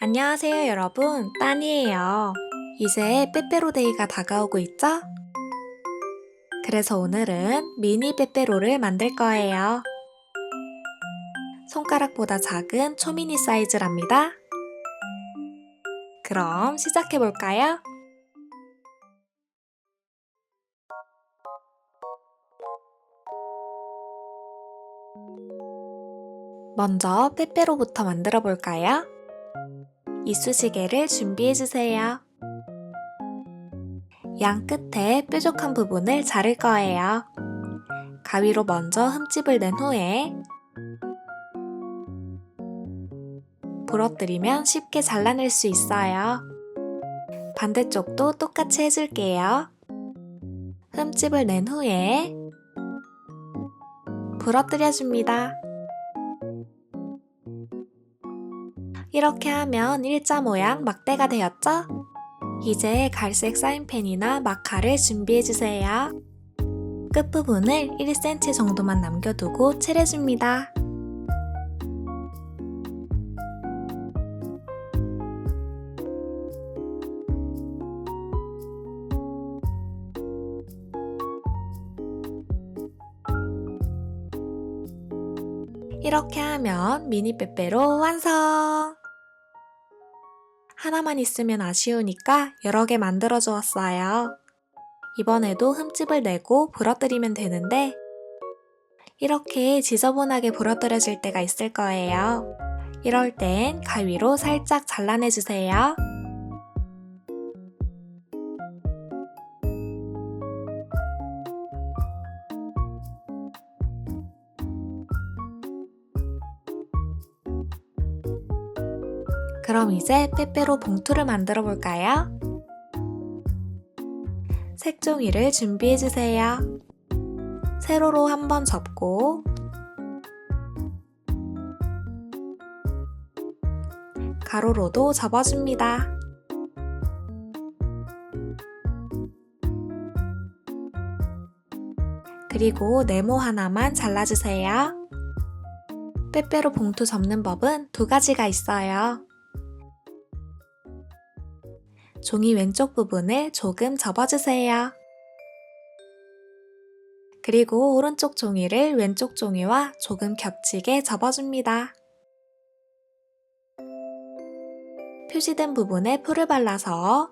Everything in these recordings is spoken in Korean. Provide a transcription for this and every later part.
안녕하세요, 여러분. 따니예요. 이제 빼빼로데이가 다가오고 있죠? 그래서 오늘은 미니 빼빼로를 만들 거예요. 손가락보다 작은 초미니 사이즈랍니다. 그럼 시작해 볼까요? 먼저 빼빼로부터 만들어 볼까요? 이쑤시개를 준비해 주세요. 양 끝에 뾰족한 부분을 자를 거예요. 가위로 먼저 흠집을 낸 후에 부러뜨리면 쉽게 잘라낼 수 있어요. 반대쪽도 똑같이 해줄게요. 흠집을 낸 후에 부러뜨려줍니다. 이렇게 하면 일자 모양 막대가 되었죠? 이제 갈색 사인펜이나 마카를 준비해주세요. 끝부분을 1cm 정도만 남겨두고 칠해줍니다. 이렇게 하면 미니 빼빼로 완성! 하나만 있으면 아쉬우니까 여러 개 만들어 주었어요. 이번에도 흠집을 내고 부러뜨리면 되는데 이렇게 지저분하게 부러뜨려질 때가 있을 거예요. 이럴 땐 가위로 살짝 잘라내주세요. 그럼 이제 빼빼로 봉투를 만들어 볼까요? 색종이를 준비해주세요. 세로로 한번 접고 가로로도 접어줍니다. 그리고 네모 하나만 잘라주세요. 빼빼로 봉투 접는 법은 두 가지가 있어요. 종이 왼쪽 부분을 조금 접어주세요. 그리고 오른쪽 종이를 왼쪽 종이와 조금 겹치게 접어줍니다. 표시된 부분에 풀을 발라서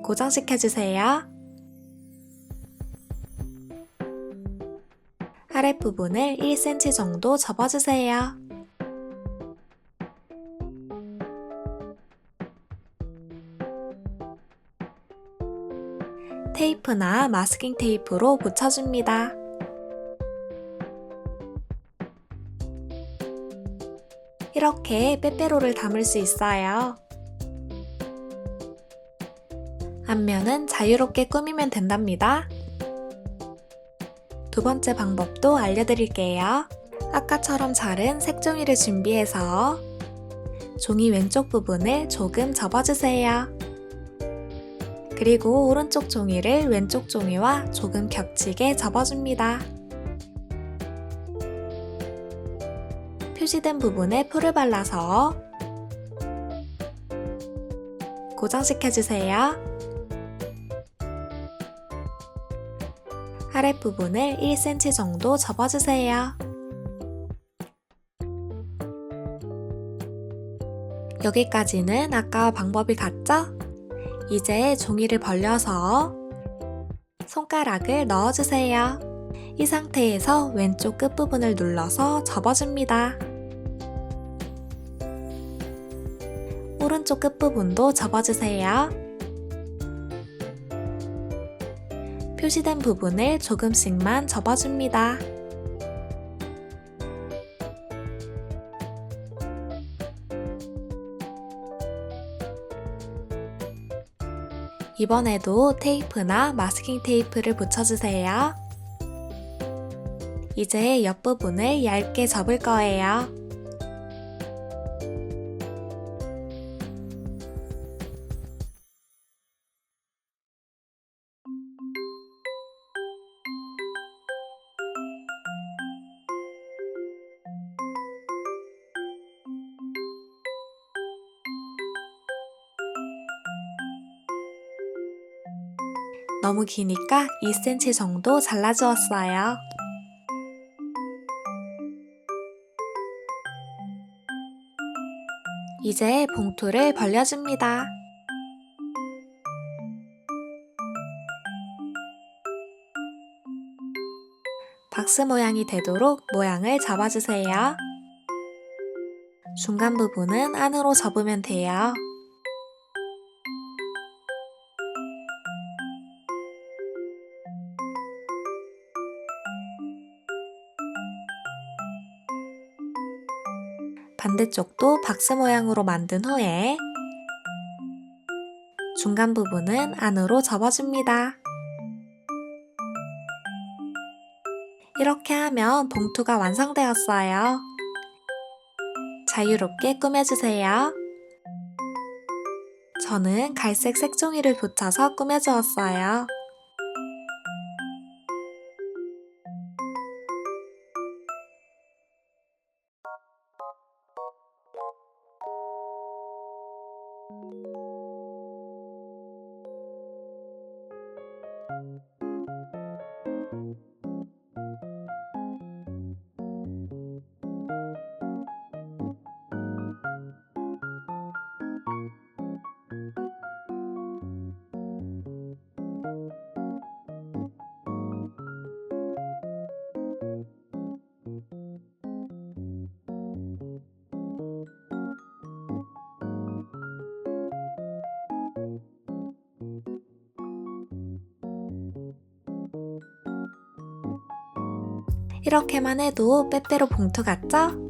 고정시켜주세요. 아랫부분을 1cm 정도 접어주세요. 테이프나 마스킹 테이프로 붙여줍니다. 이렇게 빼빼로를 담을 수 있어요. 앞면은 자유롭게 꾸미면 된답니다. 두 번째 방법도 알려드릴게요. 아까처럼 자른 색종이를 준비해서 종이 왼쪽 부분을 조금 접어주세요. 그리고 오른쪽 종이를 왼쪽 종이와 조금 겹치게 접어줍니다. 표시된 부분에 풀을 발라서 고정시켜주세요. 아랫부분을 1cm 정도 접어주세요. 여기까지는 아까와 방법이 같죠? 이제 종이를 벌려서 손가락을 넣어주세요. 이 상태에서 왼쪽 끝부분을 눌러서 접어줍니다. 오른쪽 끝부분도 접어주세요. 표시된 부분을 조금씩만 접어줍니다. 이번에도 테이프나 마스킹 테이프를 붙여주세요. 이제 옆부분을 얇게 접을 거예요. 너무 기니까 2cm 정도 잘라주었어요. 이제 봉투를 벌려줍니다. 박스 모양이 되도록 모양을 잡아주세요. 중간 부분은 안으로 접으면 돼요. 반대쪽도 박스 모양으로 만든 후에 중간 부분은 안으로 접어줍니다. 이렇게 하면 봉투가 완성되었어요. 자유롭게 꾸며주세요. 저는 갈색 색종이를 붙여서 꾸며주었어요. 이렇게만 해도 빼빼로 봉투 같죠?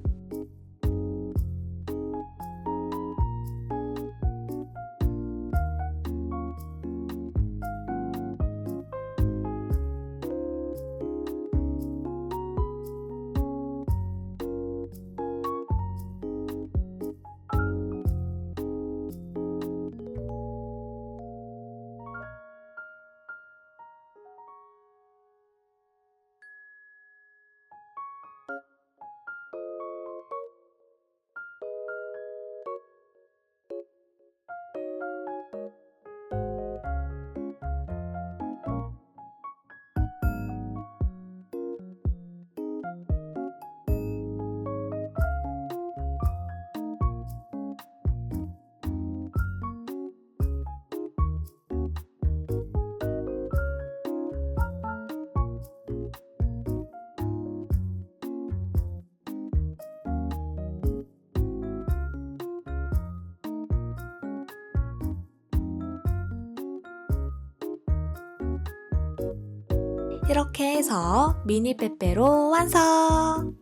이렇게 해서 미니 빼빼로 완성!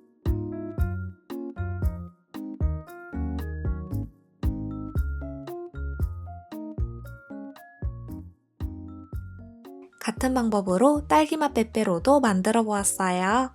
같은 방법으로 딸기맛 빼빼로도 만들어 보았어요.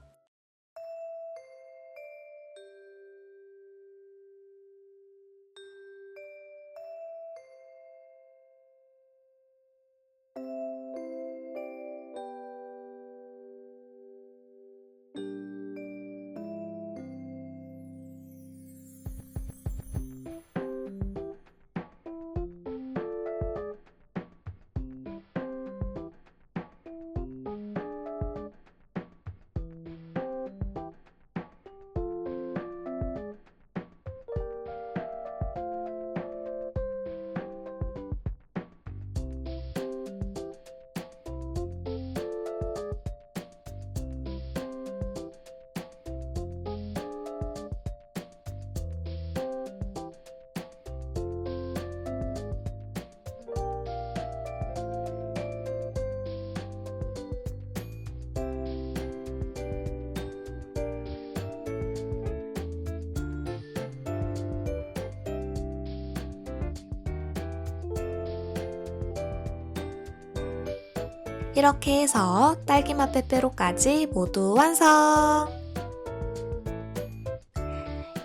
이렇게 해서 딸기맛 빼빼로까지 모두 완성!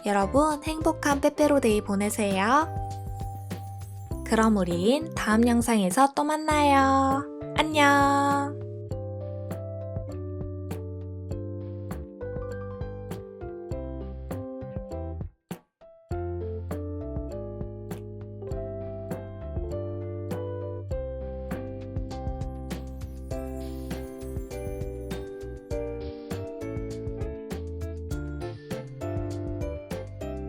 여러분 행복한 빼빼로데이 보내세요. 그럼 우린 다음 영상에서 또 만나요. 안녕!